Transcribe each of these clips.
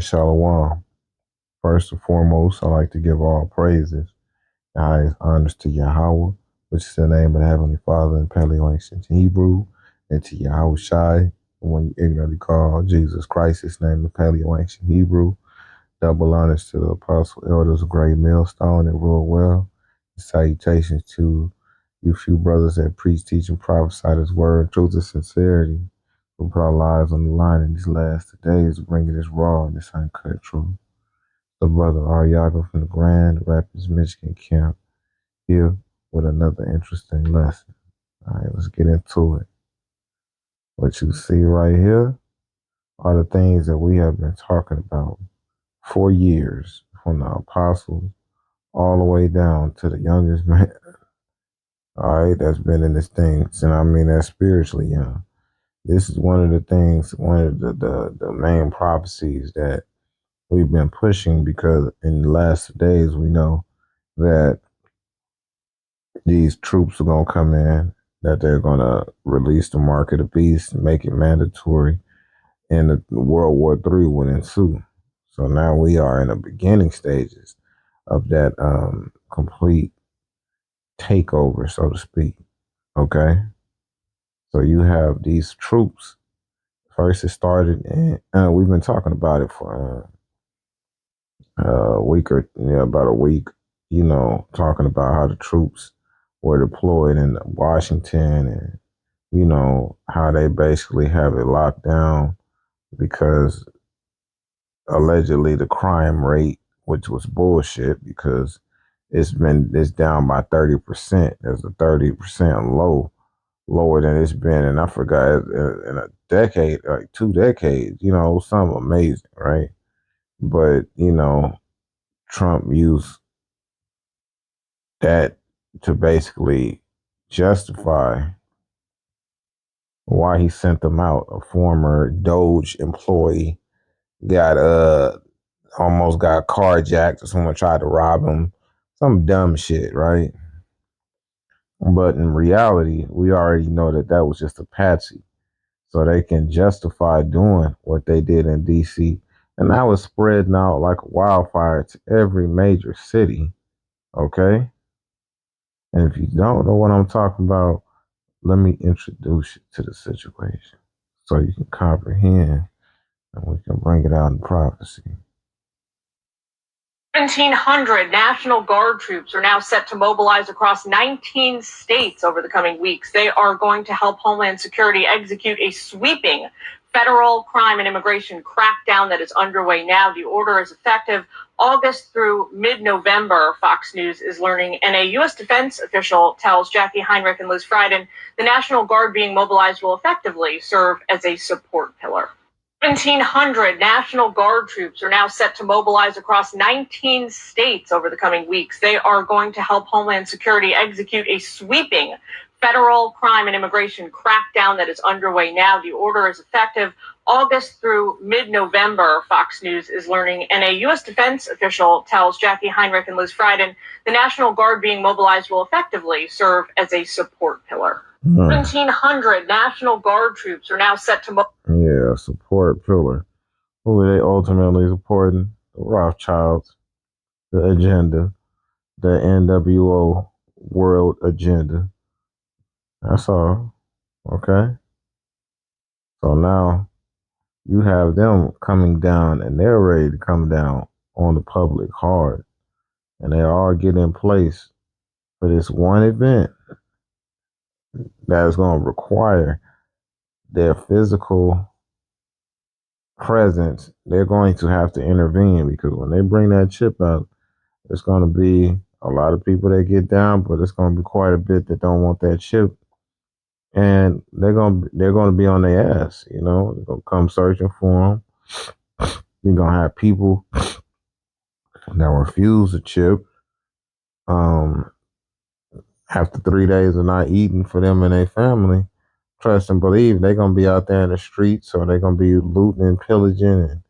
Shalom. First and foremost, I like to give all praises and highest honors to Yahweh, which is the name of the Heavenly Father in Paleo Ancient Hebrew, and to Yahweh Shai, when you ignorantly call Jesus Christ, his name in Paleo Ancient Hebrew. Double honors to the apostle elders of Great Millstone and rule well. Salutations to you few brothers that preach, teach, and prophesy this word, truth, and sincerity, who put our lives on the line in these last days, bringing this raw and this uncut truth. The brother Ariaga from the Grand Rapids, Michigan camp here with another interesting lesson. All right, let's get into it. What you see right here are the things that we have been talking about for years, from the apostles all the way down to the youngest man. All right, that's been in this thing, and I mean that's spiritually young. This is one of the things, one of the main prophecies that we've been pushing, because in the last days we know that these troops are going to come in, that they're going to release the mark of the beast, make it mandatory, and the World War III would ensue. So now we are in the beginning stages of that complete takeover, so to speak. Okay? So you have these troops. First it started, and we've been talking about it for a week or about a week, talking about how the troops were deployed in Washington, and how they basically have it locked down because allegedly the crime rate, which was bullshit, because it's down by 30%. There's a 30% lower than it's been, and I forgot, in a decade, like 2 decades. Something amazing, right? But Trump used that to basically justify why he sent them out. A former Doge employee got almost got carjacked, or someone tried to rob him. Some dumb shit, right? But in reality, we already know that that was just a patsy. So they can justify doing what they did in DC. And that was spreading out like a wildfire to every major city. Okay? And if you don't know what I'm talking about, let me introduce you to the situation so you can comprehend, and we can bring it out in prophecy. 1,700 National Guard troops are now set to mobilize across 19 states over the coming weeks. They are going to help Homeland Security execute a sweeping federal crime and immigration crackdown that is underway now. The order is effective August through mid-November, Fox News is learning, and a U.S. defense official tells Jackie Heinrich and Liz Frieden the National Guard being mobilized will effectively serve as a support pillar. 1,700 National Guard troops are now set to mobilize across 19 states over the coming weeks. They are going to help Homeland Security execute a sweeping federal crime and immigration crackdown that is underway now. The order is effective August through mid-November, Fox News is learning, and a U.S. defense official tells Jackie Heinrich and Liz Frieden the National Guard being mobilized will effectively serve as a support pillar. 1,700 National Guard troops are now set to support pillar. Who are they ultimately supporting? The Rothschilds, the agenda, the NWO world agenda. That's all. Okay? So now you have them coming down, and they're ready to come down on the public hard. And they all get in place for this one event that is going to require their physical presence. They're going to have to intervene, because when they bring that chip out, it's going to be a lot of people that get down, but it's going to be quite a bit that don't want that chip, and they're going to be on their ass. They're going to come searching for them. You're going to have people that refuse the chip. After 3 days of not eating for them and their family, trust and believe they're going to be out there in the streets, or they're going to be looting and pillaging and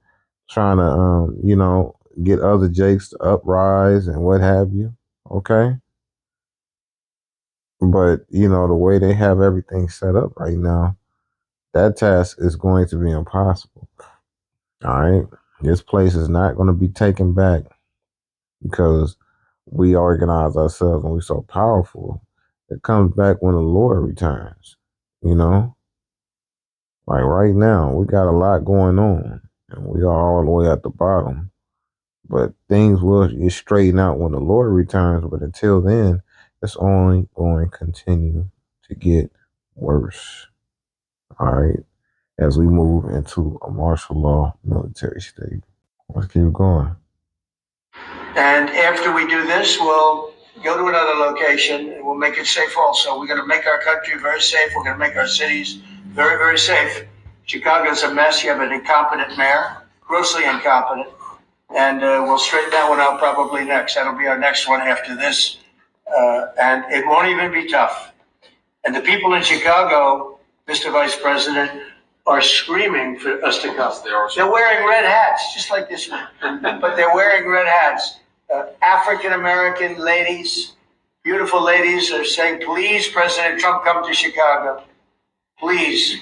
trying to, get other jakes to uprise and what have you. Okay. But, the way they have everything set up right now, that task is going to be impossible. All right. This place is not going to be taken back because we organize ourselves and we're so powerful. It comes back when the Lord returns. You know, like right now, we got a lot going on and we are all the way at the bottom. But things will get straightened out when the Lord returns. But until then, it's only going to continue to get worse. All right. As we move into a martial law military state. Let's keep going. And after we do this, we'll go to another location and we'll make it safe also. We're going to make our country very safe. We're going to make our cities very, very safe. Chicago's a mess. You have an incompetent mayor, grossly incompetent. And we'll straighten that one out probably next. That'll be our next one after this. And it won't even be tough. And the people in Chicago, Mr. Vice President, are screaming for us to come. They're wearing red hats, just like this one. But they're wearing red hats. African-American ladies, beautiful ladies, are saying, please, President Trump, come to Chicago. Please.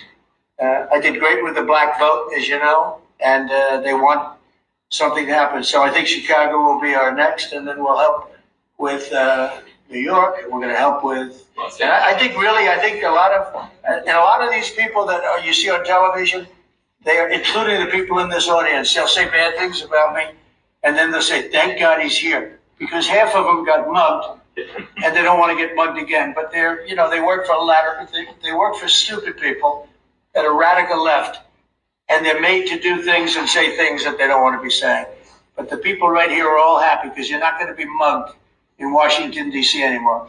I did great with the black vote, as you know, and they want something to happen. So I think Chicago will be our next, and then we'll help with New York. We're going to help with. And I think a lot of these people that you see on television, they are, including the people in this audience, they'll say bad things about me, and then they'll say, "Thank God he's here," because half of them got mugged, and they don't want to get mugged again. But they work for they work for stupid people that are radical left, and they're made to do things and say things that they don't want to be saying. But the people right here are all happy because you're not going to be mugged in Washington, D.C. anymore.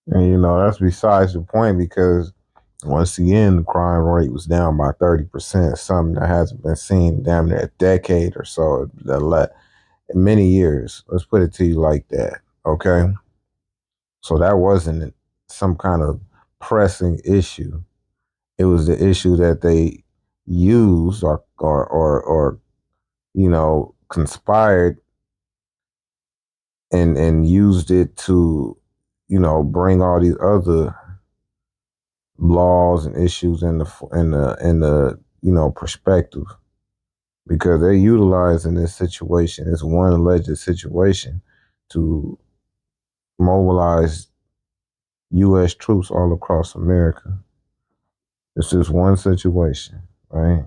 And that's besides the point because once again, the crime rate was down by 30%, something that hasn't been seen damn near a decade or so, in many years. Let's put it to you like that, okay? So that wasn't some kind of pressing issue. It was the issue that they used or conspired and used it to, bring all these other laws and issues in the perspective, because they're utilizing this situation, this one alleged situation, to mobilize U.S. troops all across America. It's just one situation, right?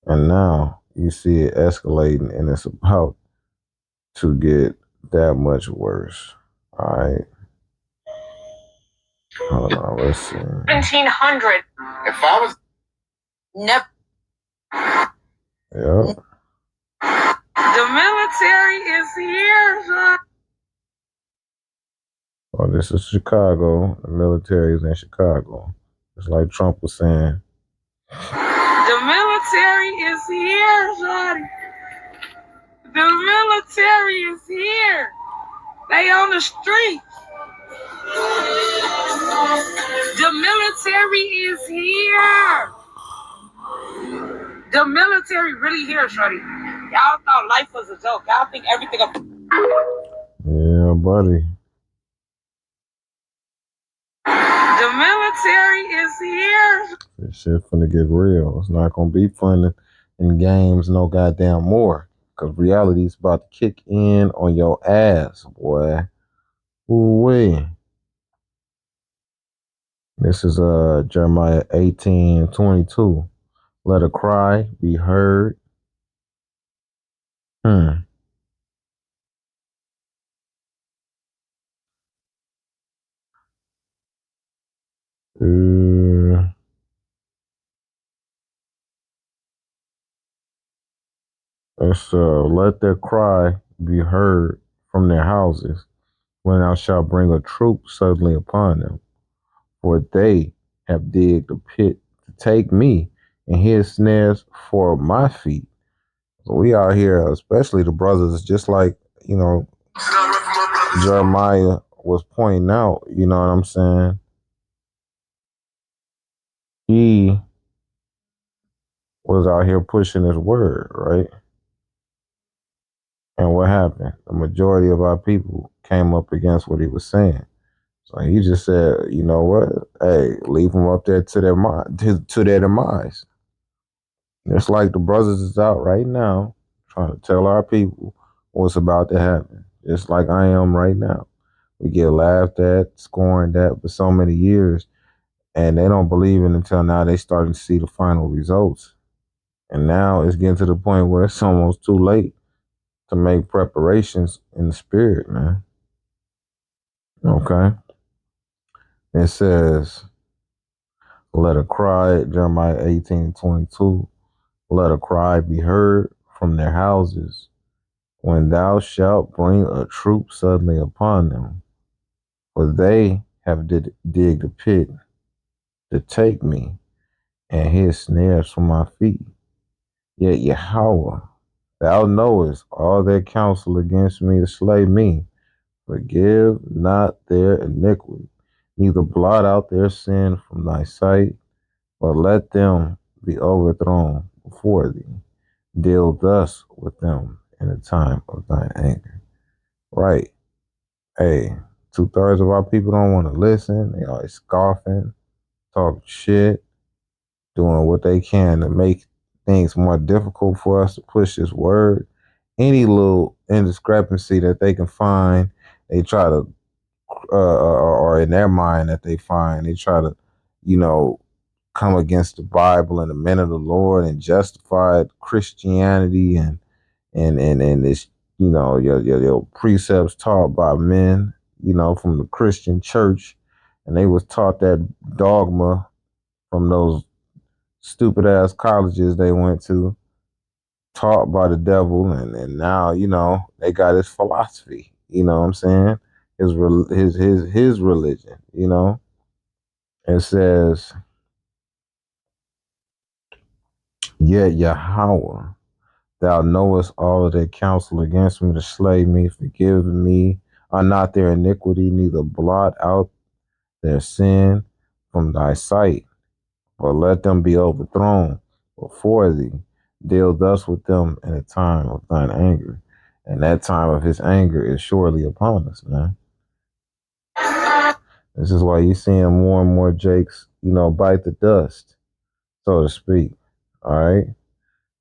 And now you see it escalating, and it's about to get that much worse. All right. Hold on, let's see. 1700. If I was. Never. Yep. The military is here, son. Well, this is Chicago. The military is in Chicago. It's like Trump was saying. The military is here, son. The military is here. They on the street. The military is here. The military really here, shorty. Y'all thought life was a joke. Y'all think everything. Yeah, buddy. The military is here. This shit finna get real. It's not gonna be fun in games no goddamn more. Cause reality's about to kick in on your ass, boy. Ooh-wee. This is Jeremiah 18:22. Let a cry be heard. Let's let their cry be heard from their houses when thou shalt bring a troop suddenly upon them. For they have digged a pit to take me and hid snares for my feet. So we out here, especially the brothers, just like, Jeremiah was pointing out, you know what I'm saying? He was out here pushing his word, right? And what happened? The majority of our people came up against what he was saying. So he just said, you know what? Hey, leave them up there to their demise. It's like the brothers is out right now trying to tell our people what's about to happen. Just like I am right now. We get laughed at, scorned at for so many years, and they don't believe it until now they starting to see the final results. And now it's getting to the point where it's almost too late to make preparations in the spirit, man. Okay. It says, let a cry, Jeremiah 18:22. Let a cry be heard from their houses when thou shalt bring a troop suddenly upon them. For they have digged a pit to take me and hid snares for my feet. Yet Yahweh, thou knowest all their counsel against me to slay me. Forgive not their iniquity, neither blot out their sin from thy sight, but let them be overthrown before thee. Deal thus with them in the time of thine anger. Right. Hey, 2/3 of our people don't want to listen. They always scoffing, talking shit, doing what they can to make things more difficult for us to push this word. Any little indiscrepancy that they can find, they try to, or in their mind that they find, they try to, you know, come against the Bible and the men of the Lord and justify Christianity and this, you know, your precepts taught by men, you know, from the Christian church, and they was taught that dogma from those stupid ass colleges they went to, taught by the devil, and now, you know, they got his philosophy. You know what I'm saying? His religion. You know, it says, yet Yahweh, thou knowest all of their counsel against me to slay me. Forgive me, are not their iniquity, neither blot out their sin from thy sight, but let them be overthrown before thee. Deal thus with them in the time of thine anger. And that time of his anger is surely upon us, man. This is why you're seeing more and more Jakes, you know, bite the dust, so to speak. All right.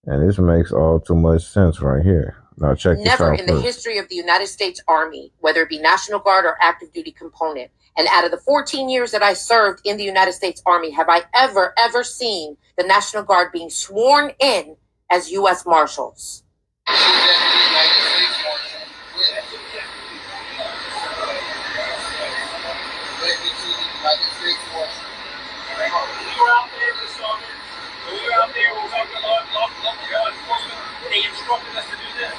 And this makes all too much sense right here. Now check this out. Never in the history of the United States Army, whether it be National Guard or active duty component, and out of the 14 years that I served in the United States Army, have I ever seen the National Guard being sworn in as U.S. Marshals. They instructed us to do this.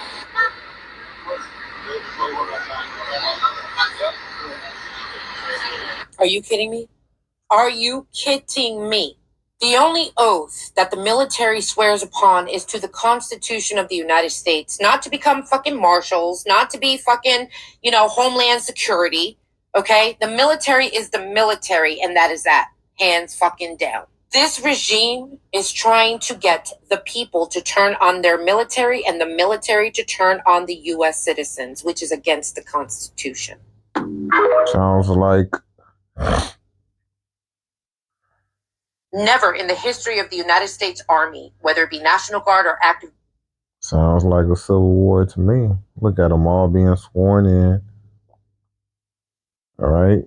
Are you kidding me? Are you kidding me? The only oath that the military swears upon is to the Constitution of the United States, not to become fucking marshals, not to be fucking, Homeland Security. Okay? The military is the military, and that is that. Hands fucking down. This regime is trying to get the people to turn on their military and the military to turn on the U.S. citizens, which is against the Constitution. Sounds like... Never in the history of the United States Army, whether it be National Guard or active... Sounds like a civil war to me. Look at them all being sworn in. All right.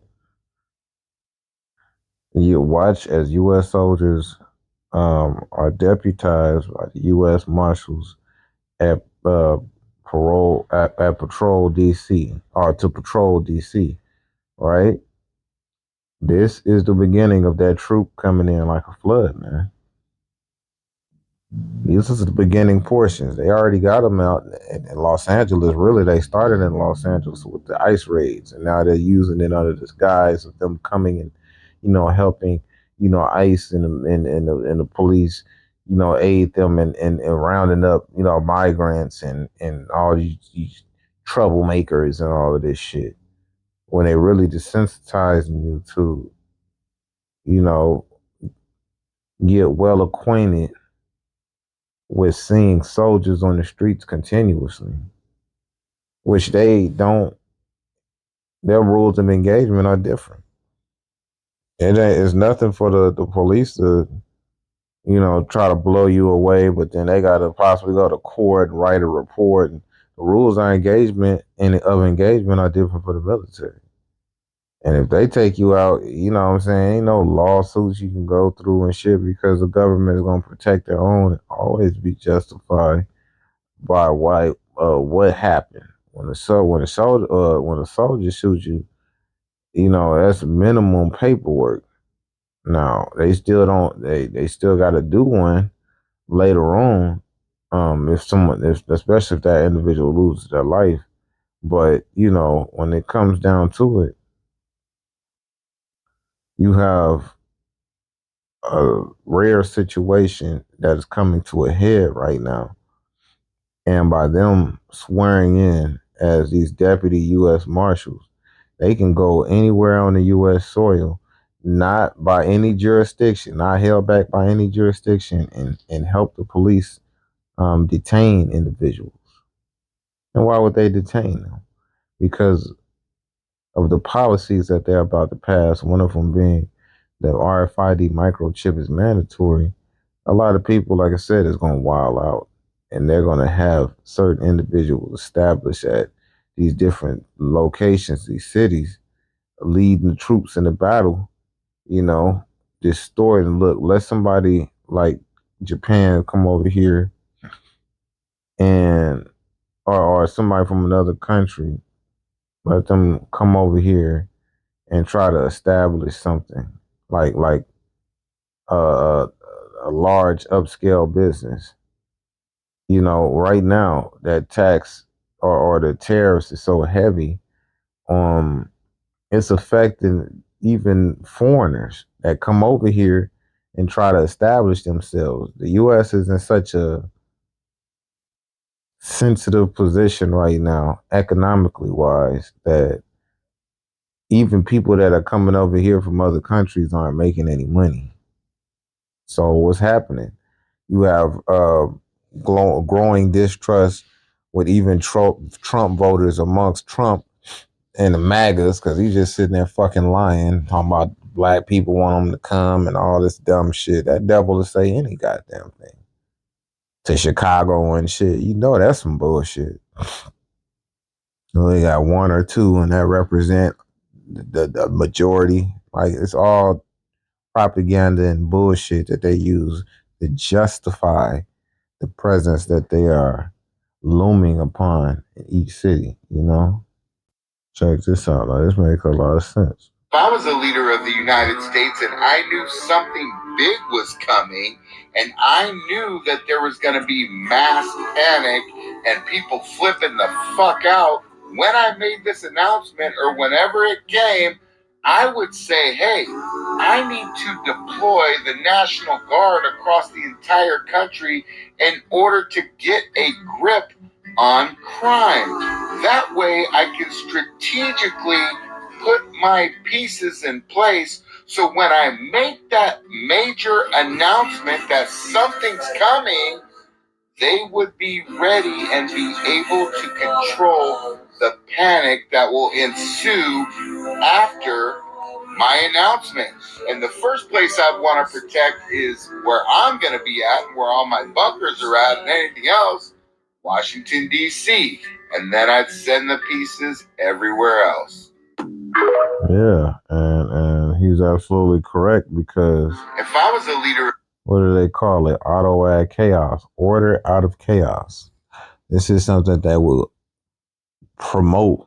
You watch as U.S. soldiers are deputized by the U.S. Marshals at Patrol DC, or to patrol DC, right? This is the beginning of that troop coming in like a flood, man. These are the beginning portions. They already got them out in Los Angeles. Really, they started in Los Angeles with the ICE raids, and now they're using it under this guise of them coming and, helping, ICE and the police, aid them in rounding up, migrants and all these troublemakers and all of this shit. When they really desensitizing you to, get well acquainted with seeing soldiers on the streets continuously, which they don't, their rules of engagement are different. It's nothing for the police to, try to blow you away, but then they got to possibly go to court and write a report. And the rules of engagement are different for the military. And if they take you out, you know what I'm saying, ain't no lawsuits you can go through and shit because the government is going to protect their own and always be justified by what happened. When a soldier shoots you, that's minimum paperwork. Now they still don't. They still got to do one later on. If especially if that individual loses their life. But when it comes down to it, you have a rare situation that is coming to a head right now, and by them swearing in as these deputy U.S. Marshals, they can go anywhere on the U.S. soil, not by any jurisdiction, not held back by any jurisdiction, and help the police detain individuals. And why would they detain them? Because of the policies that they're about to pass, one of them being the RFID microchip is mandatory. A lot of people, like I said, is going to wild out, and they're going to have certain individuals established at these different locations, these cities, leading the troops in the battle, distort and look. Let somebody like Japan come over here and or somebody from another country, let them come over here and try to establish something like uh, a large upscale business. Right now that tax or the tariffs is so heavy, it's affecting even foreigners that come over here and try to establish themselves. The U.S. is in such a sensitive position right now, economically wise, that even people that are coming over here from other countries aren't making any money. So what's happening? You have growing distrust with even Trump voters amongst Trump and the MAGAs, because he's just sitting there fucking lying, talking about black people want him to come and all this dumb shit. That devil to say any goddamn thing to Chicago and shit. That's some bullshit. They got one or two, and that represent the majority. Like, it's all propaganda and bullshit that they use to justify the presence that they are looming upon in each city. Check this out. Like, this makes a lot of sense. If I was a leader of the United States and I knew something big was coming, and I knew that there was going to be mass panic and people flipping the fuck out, when I made this announcement or whenever it came, I would say, hey, I need to deploy the National Guard across the entire country in order to get a grip on crime. That way I can strategically put my pieces in place, so when I make that major announcement that something's coming, they would be ready and be able to control the panic that will ensue after my announcement. And the first place I'd want to protect is where I'm going to be at and where all my bunkers are at, and anything else, Washington, D.C. And then I'd send the pieces everywhere else. Yeah, and he's absolutely correct, because if I was a leader, what do they call it? Auto ad chaos, order out of chaos. This is something that will promote.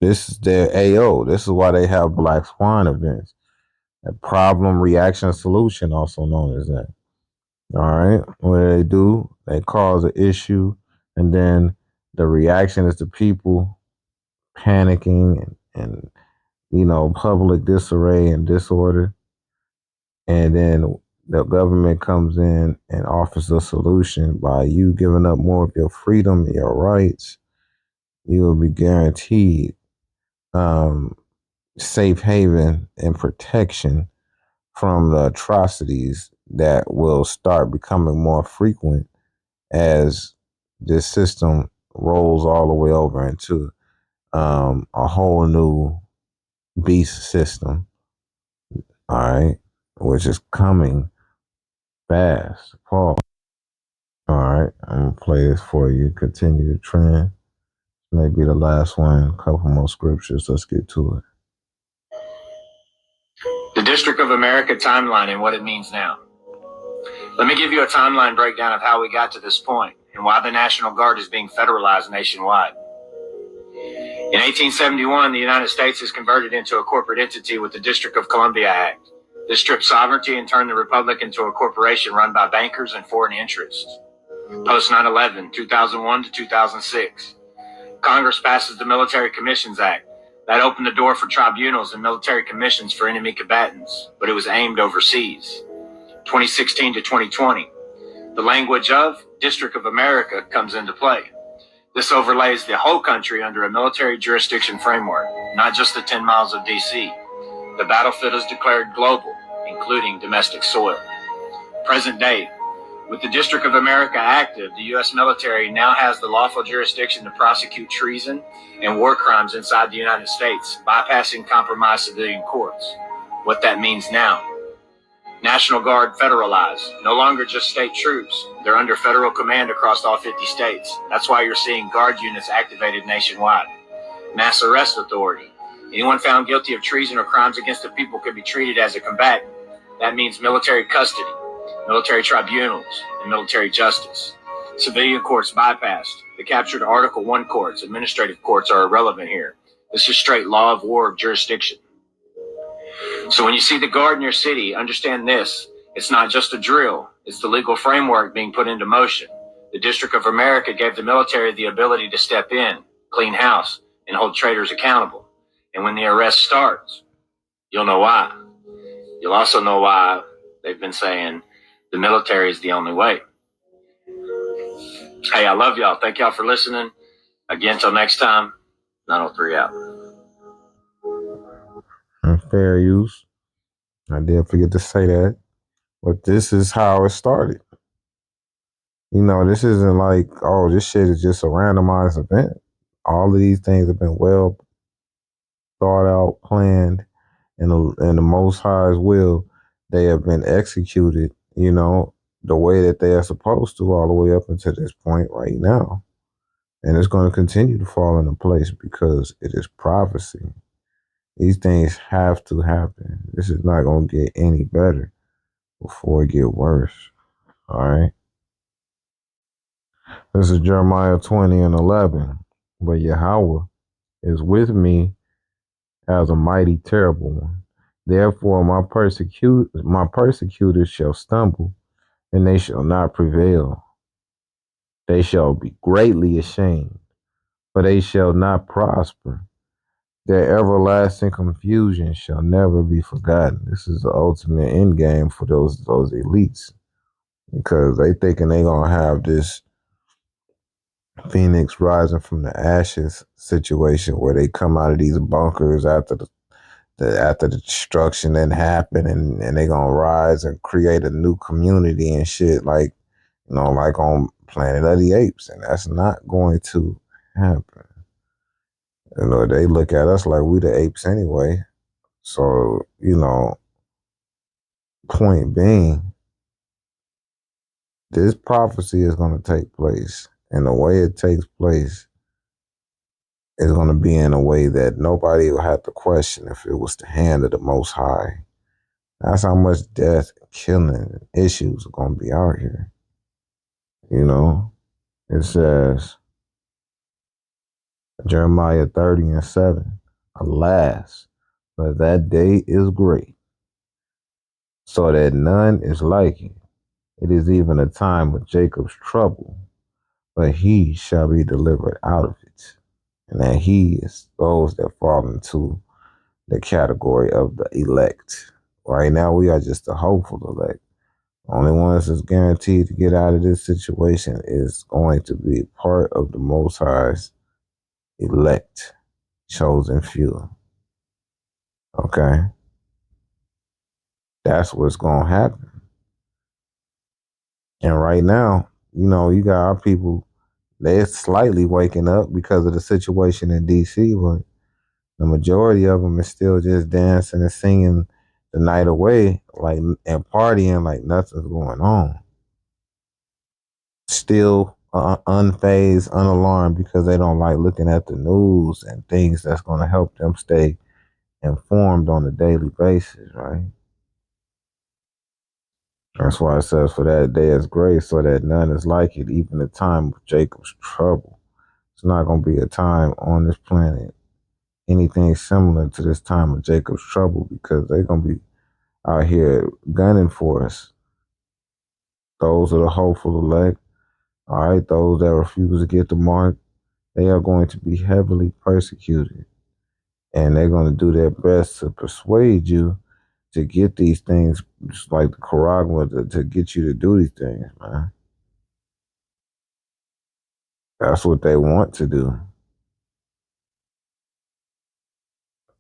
This is their AO. This is why they have Black Swan events. A problem, reaction, solution, also known as that. All right. What do they do? They cause an issue, and then the reaction is the people panicking and public disarray and disorder. And then the government comes in and offers a solution by you giving up more of your freedom and your rights. You will be guaranteed safe haven and protection from the atrocities that will start becoming more frequent as this system rolls all the way over into a whole new beast system, all right, which is coming fast. Pause. All right, I'm going to play this for you. Continue the trend. Maybe the last one. A couple more scriptures. Let's get to it. The District of America timeline and what it means now. Let me give you a timeline breakdown of how we got to this point and why the National Guard is being federalized nationwide. In 1871, the United States is converted into a corporate entity with the District of Columbia Act. This stripped sovereignty and turned the Republic into a corporation run by bankers and foreign interests. Post 9/11, 2001 to 2006. Congress passes the Military Commissions Act. That opened the door for tribunals and military commissions for enemy combatants, but it was aimed overseas. 2016 to 2020. The language of District of America comes into play. This overlays the whole country under a military jurisdiction framework, not just the 10 miles of D.C. The battlefield is declared global, including domestic soil. Present day. With the District of America active, the U.S. military now has the lawful jurisdiction to prosecute treason and war crimes inside the United States, bypassing compromised civilian courts. What that means now. National Guard federalized, no longer just state troops. They're under federal command across all 50 states. That's why you're seeing Guard units activated nationwide. Mass arrest authority. Anyone found guilty of treason or crimes against the people could be treated as a combatant. That means military custody, military tribunals, and military justice. Civilian courts bypassed. The captured Article 1 courts, administrative courts, are irrelevant here. This is straight law of war jurisdiction. So when you see the Guard in your city, understand this. It's not just a drill. It's the legal framework being put into motion. The District of America gave the military the ability to step in, clean house, and hold traitors accountable. And when the arrest starts, you'll know why. You'll also know why they've been saying the military is the only way. Hey, I love y'all. Thank y'all for listening. Again, till next time, 903 out. And fair use. I did forget to say that. But this is how it started. You know, this isn't like, oh, this shit is just a randomized event. All of these things have been well thought out, planned, and the Most High's will. They have been executed, you know, the way that they are supposed to all the way up until this point right now. And it's going to continue to fall into place because it is prophecy. These things have to happen. This is not going to get any better before it get worse. All right. This is Jeremiah 20:11. But Yahweh is with me as a mighty terrible one. Therefore my persecutors shall stumble, and they shall not prevail. They shall be greatly ashamed, for they shall not prosper. Their everlasting confusion shall never be forgotten. This is the ultimate end game for those elites, because they thinking they gonna have this Phoenix rising from the ashes situation where they come out of these bunkers after the destruction that happened, and they gonna rise and create a new community and shit, like, you know, like on Planet of the Apes. And that's not going to happen. You know, they look at us like we the apes anyway. So, you know, point being, this prophecy is going to take place. And the way it takes place is going to be in a way that nobody will have to question if it was the hand of the Most High. That's how much death, killing, and issues are going to be out here. You know, it says, Jeremiah 30:7, alas, but that day is great, so that none is like it. It is even a time of Jacob's trouble, but he shall be delivered out of it. And that he is those that fall into the category of the elect. Right now, we are just the hopeful elect. Only ones that's guaranteed to get out of this situation is going to be part of the Most High's elect, chosen few. Okay? That's what's going to happen. And right now, you know, you got our people, they're slightly waking up because of the situation in D.C., but the majority of them is still just dancing and singing the night away, like, and partying like nothing's going on. Still unfazed, unalarmed, because they don't like looking at the news and things that's going to help them stay informed on a daily basis, right? That's why it says, for that day is grace, so that none is like it, even the time of Jacob's trouble. It's not going to be a time on this planet, anything similar to this time of Jacob's trouble, because they're going to be out here gunning for us. Those are the hopeful elect. All right, those that refuse to get the mark, they are going to be heavily persecuted. And they're going to do their best to persuade you to get these things, just like the Quran, to get you to do these things, man. That's what they want to do.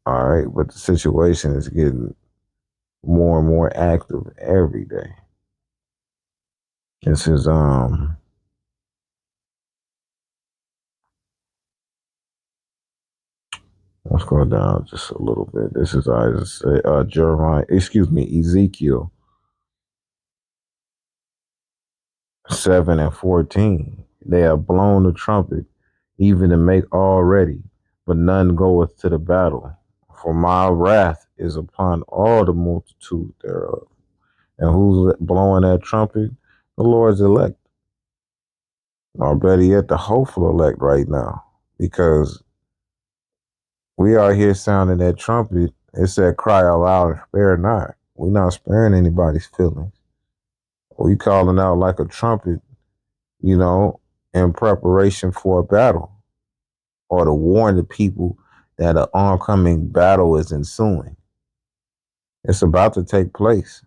All right, but the situation is getting more and more active every day. This is let's go down just a little bit. This is Ezekiel 7:14. They have blown the trumpet, even to make all ready, but none goeth to the battle. For my wrath is upon all the multitude thereof. And who's blowing that trumpet? The Lord's elect. Or better yet, the hopeful elect right now. Because we are here sounding that trumpet. It said, cry aloud and spare not. We're not sparing anybody's feelings. We calling out like a trumpet, in preparation for a battle, or to warn the people that an oncoming battle is ensuing. It's about to take place.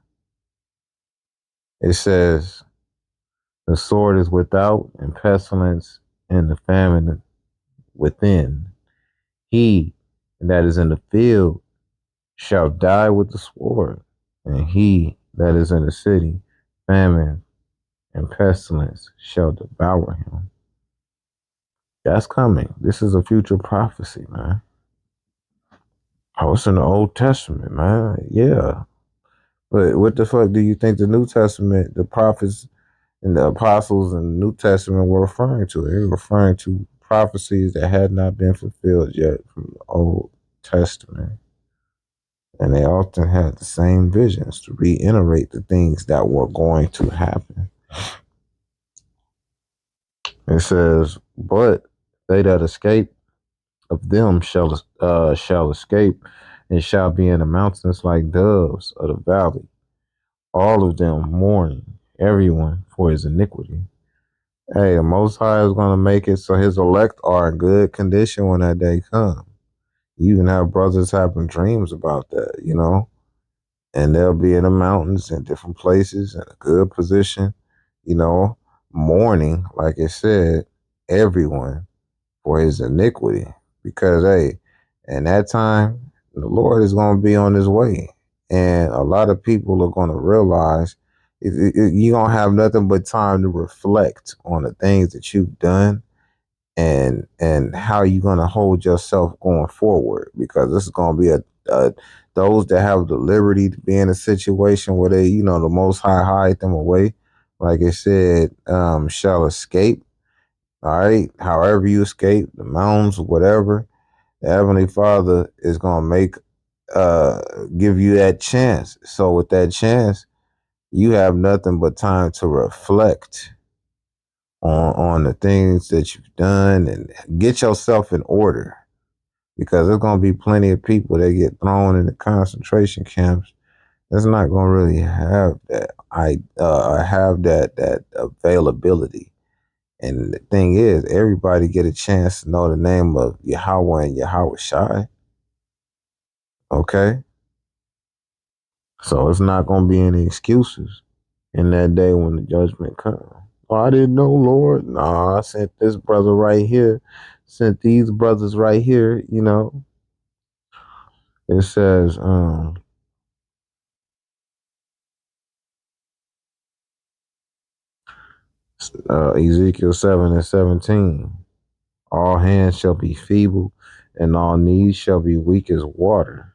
It says, the sword is without, and pestilence and the famine within. He that is in the field shall die with the sword, and he that is in the city, famine and pestilence shall devour him. That's coming. This is a future prophecy, man. Oh, it's in the Old Testament, man. Yeah. But what the fuck do you think the New Testament, the prophets and the apostles in the New Testament were referring to? They were referring to prophecies that had not been fulfilled yet from the Old Testament. And they often had the same visions to reiterate the things that were going to happen. It says, but they that escape of them shall escape, and shall be in the mountains like doves of the valley, all of them mourning, everyone for his iniquity. Hey, the Most High is going to make it so his elect are in good condition when that day comes. You even have brothers having dreams about that, and they'll be in the mountains in different places in a good position, mourning, like it said, everyone for his iniquity. Because, hey, in that time, the Lord is going to be on his way. And a lot of people are going to realize you're going to have nothing but time to reflect on the things that you've done and how you're going to hold yourself going forward. Because this is going to be those that have the liberty to be in a situation where they, the Most High hide them away, like it said, shall escape. All right. However you escape, the mountains, whatever, the Heavenly Father is going to give you that chance. So with that chance, you have nothing but time to reflect on the things that you've done and get yourself in order. Because there's going to be plenty of people that get thrown in the concentration camps that's not going to really have that availability. And the thing is, everybody get a chance to know the name of Yahweh and Yahweh Shai. Okay? So it's not going to be any excuses in that day when the judgment comes. Oh, I didn't know, Lord. Nah, I sent this brother right here. Sent these brothers right here, It says, Ezekiel 7:17. All hands shall be feeble, and all knees shall be weak as water.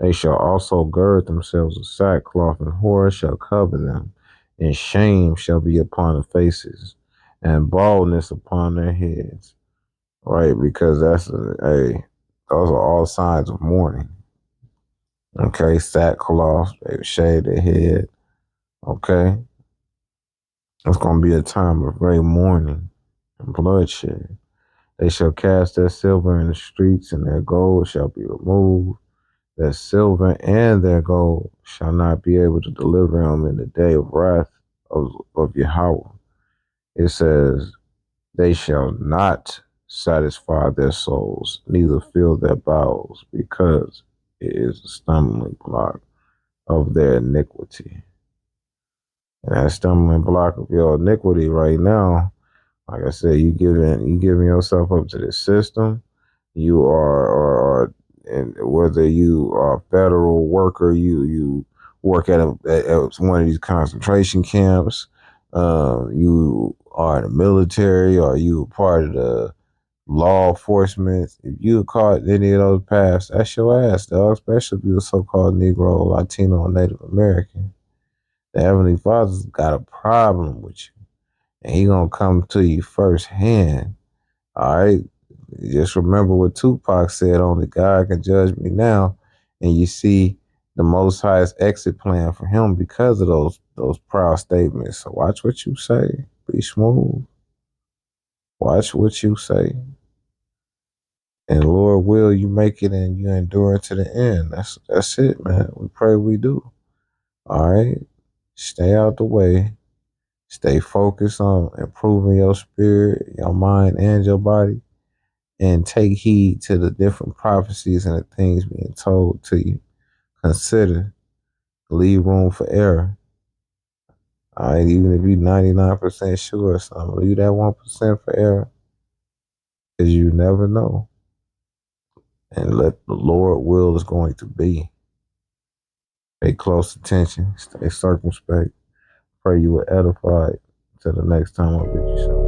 They shall also gird themselves with sackcloth, and horror shall cover them, and shame shall be upon their faces, and baldness upon their heads. Right? Because those are all signs of mourning. Okay, sackcloth, they shave their head. Okay, it's going to be a time of great mourning and bloodshed. They shall cast their silver in the streets, and their gold shall be removed. Their silver and their gold shall not be able to deliver them in the day of wrath of Yahweh. It says, they shall not satisfy their souls, neither fill their bowels, because it is a stumbling block of their iniquity. And that stumbling block of your iniquity right now, like I said, you giving yourself up to this system. You are and whether you are a federal worker, you work at one of these concentration camps, you are in the military, or you part of the law enforcement. If you caught any of those paths, that's your ass, dog. Especially if you're a so-called Negro, Latino, or Native American. The Heavenly Father's got a problem with you, and He gonna come to you firsthand. All right. Just remember what Tupac said, only God can judge me now. And you see the Most High's exit plan for him because of those proud statements. So watch what you say. Be smooth. Watch what you say. And Lord will you make it and you endure to the end. That's it, man. We pray we do. All right. Stay out the way. Stay focused on improving your spirit, your mind, and your body. And take heed to the different prophecies and the things being told to you. Consider, leave room for error. All right, even if you're 99% sure of something, leave that 1% for error, because you never know. And let the Lord will is going to be. Pay close attention. Stay circumspect. Pray you were edified. Till the next time, I'll bid you soon.